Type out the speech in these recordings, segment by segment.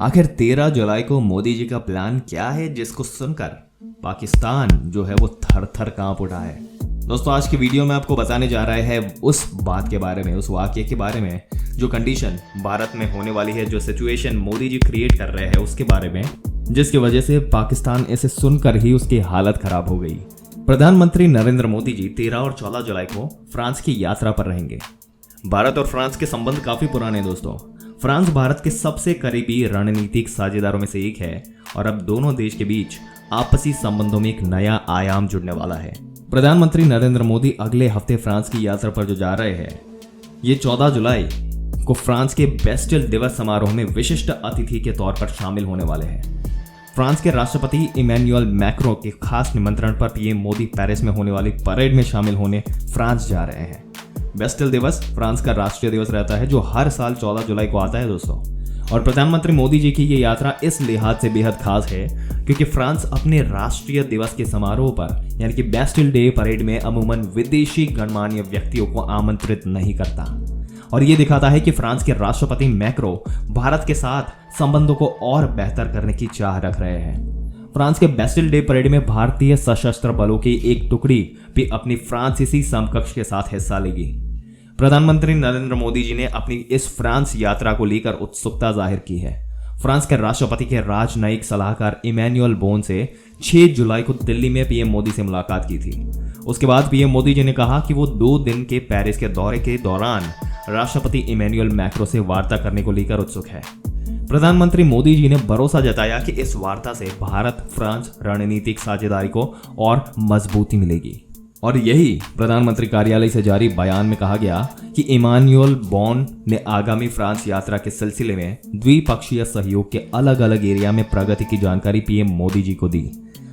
आखिर 13 जुलाई को मोदी जी का प्लान क्या है जिसको सुनकर पाकिस्तान जो है वो थर थर कांप उठा है। दोस्तों आज की वीडियो में आपको बताने जा रहे हैं उस बात के बारे में, उस वाकये के बारे में, जो कंडीशन भारत में होने वाली है, जो सिचुएशन मोदी जी क्रिएट कर रहे हैं उसके बारे में, जिसकी वजह से पाकिस्तान इसे सुनकर ही उसकी हालत खराब हो गई। प्रधानमंत्री नरेंद्र मोदी जी 13 और 14 जुलाई को फ्रांस की यात्रा पर रहेंगे। भारत और फ्रांस के संबंध काफी पुराने हैं दोस्तों। फ्रांस भारत के सबसे करीबी रणनीतिक साझेदारों में से एक है और अब दोनों देश के बीच आपसी संबंधों में एक नया आयाम जुड़ने वाला है। प्रधानमंत्री नरेंद्र मोदी अगले हफ्ते फ्रांस की यात्रा पर जो जा रहे हैं, ये 14 जुलाई को फ्रांस के बेस्टिल दिवस समारोह में विशिष्ट अतिथि के तौर पर शामिल होने वाले हैं। फ्रांस के राष्ट्रपति इमैनुअल मैक्रों के खास निमंत्रण पर पीएम मोदी पेरिस में होने वाली परेड में शामिल होने फ्रांस जा रहे हैं। बेस्टिल दिवस फ्रांस का राष्ट्रीय दिवस रहता है जो हर साल 14 जुलाई को आता है दोस्तों। और प्रधानमंत्री मोदी जी की ये यात्रा इस लिहाज से बेहद खास है क्योंकि फ्रांस अपने राष्ट्रीय दिवस के समारोह पर यानी कि बेस्टिल डे परेड में अमूमन विदेशी गणमान्य व्यक्तियों को आमंत्रित नहीं करता। और ये दिखाता है कि फ्रांस के राष्ट्रपति मैक्रो भारत के साथ संबंधों को और बेहतर करने की चाह रख रहे हैं। फ्रांस के बेस्टिल डे परेड में भारतीय सशस्त्र बलों की एक टुकड़ी भी अपनी फ्रांसीसी समकक्ष के साथ हिस्सा लेगी। प्रधानमंत्री नरेंद्र मोदी जी ने अपनी इस फ्रांस यात्रा को लेकर उत्सुकता जाहिर की है। फ्रांस के राष्ट्रपति के राजनयिक सलाहकार इमैनुअल बोन से 6 जुलाई को दिल्ली में पीएम मोदी से मुलाकात की थी। उसके बाद पीएम मोदी जी ने कहा कि वो 2 दिन के पेरिस के दौरे के दौरान राष्ट्रपति इमैनुअल मैक्रो से वार्ता करने को लेकर उत्सुक है। प्रधानमंत्री मोदी जी ने भरोसा जताया कि इस वार्ता से भारत फ्रांस रणनीतिक साझेदारी को और मजबूती मिलेगी। और यही प्रधानमंत्री कार्यालय से जारी बयान में कहा गया कि इमैनुअल बोन ने आगामी फ्रांस यात्रा के सिलसिले में द्विपक्षीय सहयोग के अलग अलग एरिया में प्रगति की जानकारी पीएम मोदी जी को दी।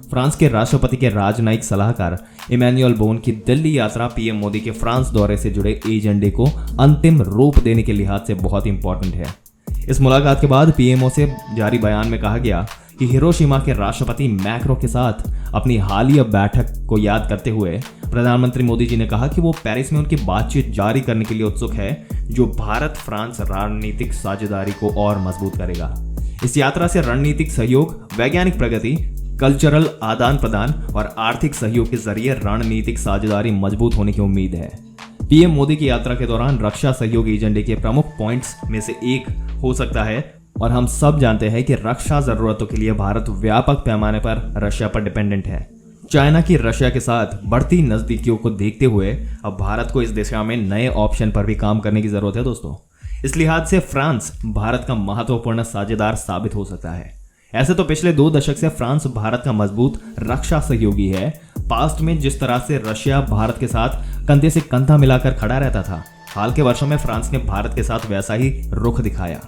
फ्रांस के राष्ट्रपति के राजनयिक सलाहकार इमैनुअल बोन की दिल्ली यात्रा पीएम मोदी के फ्रांस दौरे से जुड़े एजेंडे को अंतिम रूप देने के लिहाज से बहुत इंपॉर्टेंट है। इस मुलाकात के बाद पीएमओ से जारी बयान में कहा गया कि हिरोशिमा के राष्ट्रपति मैक्रो के साथ अपनी हालिया बैठक को याद करते हुए प्रधानमंत्री मोदी जी ने कहा कि वो पेरिस में उनकी बातचीत जारी करने के लिए उत्सुक है जो भारत फ्रांस रणनीतिक साझेदारी को और मजबूत करेगा। इस यात्रा से रणनीतिक सहयोग, वैज्ञानिक प्रगति, कल्चरल आदान प्रदान और आर्थिक सहयोग के जरिए रणनीतिक साझेदारी मजबूत होने की उम्मीद है। पीएम मोदी की यात्रा के दौरान रक्षा सहयोग एजेंडे के प्रमुख पॉइंट्स में से एक हो सकता है, और हम सब जानते हैं कि रक्षा जरूरतों के लिए भारत व्यापक पैमाने पर रशिया पर डिपेंडेंट है। चाइना की रशिया के साथ बढ़ती नजदीकियों को देखते हुए अब भारत को इस दिशा में नए ऑप्शन पर भी काम करने की जरूरत है दोस्तों। इस लिहाज से फ्रांस भारत का महत्वपूर्ण साझेदार साबित हो सकता है। ऐसे तो पिछले 2 दशक से फ्रांस भारत का मजबूत रक्षा सहयोगी है। पास्ट में जिस तरह से रशिया भारत के साथ कंधे से कंधा मिलाकर खड़ा रहता था, हाल के वर्षों में फ्रांस ने भारत के साथ वैसा ही रुख दिखाया।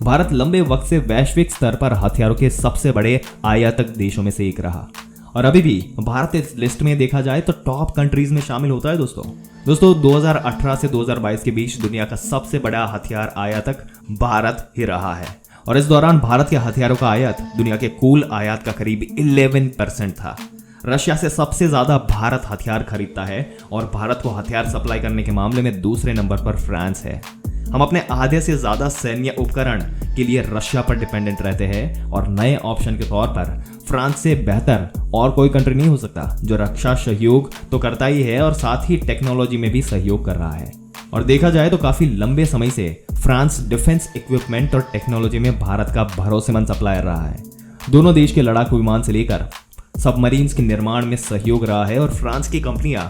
भारत लंबे वक्त से वैश्विक स्तर पर हथियारों के सबसे बड़े आयातक देशों में से एक रहा और अभी भी भारत इस लिस्ट में देखा जाए तो टॉप कंट्रीज में शामिल होता है दोस्तों 2018 से 2022 के बीच दुनिया का सबसे बड़ा हथियार आयातक भारत ही रहा है और इस दौरान भारत के हथियारों का आयात दुनिया के कुल आयात का करीब 11% था। रशिया से सबसे ज्यादा भारत हथियार खरीदता है और भारत को हथियार सप्लाई करने के मामले में दूसरे नंबर पर फ्रांस है। हम अपने आधे से ज्यादा सैन्य उपकरण के लिए रशिया पर डिपेंडेंट रहते हैं और नए ऑप्शन के तौर पर फ्रांस से बेहतर और कोई कंट्री नहीं हो सकता जो रक्षा सहयोग तो करता ही है और साथ ही टेक्नोलॉजी में भी सहयोग कर रहा है। और देखा जाए तो काफी लंबे समय से फ्रांस डिफेंस इक्विपमेंट और टेक्नोलॉजी में भारत का भरोसेमंद सप्लायर रहा है। दोनों देश के लड़ाकू विमान से लेकर सबमरीन्स के निर्माण में सहयोग रहा है और फ्रांस की कंपनियां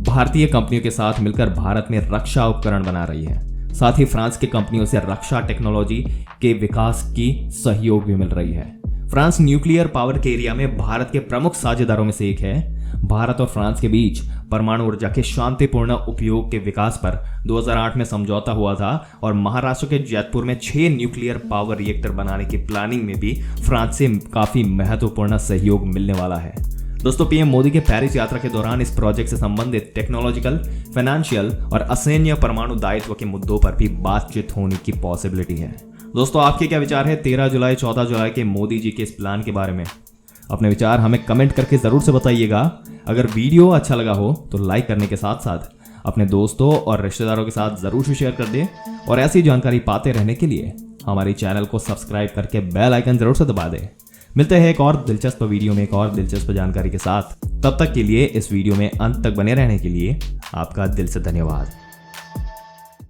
भारतीय कंपनियों के साथ मिलकर भारत में रक्षा उपकरण बना रही है। साथ ही फ्रांस की कंपनियों से रक्षा टेक्नोलॉजी के विकास की सहयोग भी मिल रही है। फ्रांस न्यूक्लियर पावर के एरिया में भारत के प्रमुख साझेदारों में से एक है। भारत और फ्रांस के बीच परमाणु ऊर्जा के शांतिपूर्ण उपयोग के विकास पर 2008 में समझौता हुआ था और महाराष्ट्र के जैतपुर में 6 न्यूक्लियर पावर रिएक्टर बनाने की प्लानिंग में भी फ्रांस से काफी महत्वपूर्ण सहयोग मिलने वाला है। दोस्तों पीएम मोदी के पेरिस यात्रा के दौरान इस प्रोजेक्ट से संबंधित टेक्नोलॉजिकल, फाइनेंशियल और असैन्य परमाणु दायित्व के मुद्दों पर भी बातचीत होने की पॉसिबिलिटी है। दोस्तों आपके क्या विचार है 13 जुलाई 14 जुलाई के मोदी जी के इस प्लान के बारे में? अपने विचार हमें कमेंट करके जरूर से बताइएगा। अगर वीडियो अच्छा लगा हो तो लाइक करने के साथ साथ अपने दोस्तों और रिश्तेदारों के साथ जरूर से शेयर कर दें और ऐसी जानकारी पाते रहने के लिए हमारे चैनल को सब्सक्राइब करके बेल आइकन जरूर से दबा दें। मिलते हैं एक और दिलचस्प वीडियो में एक और दिलचस्प जानकारी के साथ। तब तक के लिए इस वीडियो में अंत तक बने रहने के लिए आपका दिल से धन्यवाद।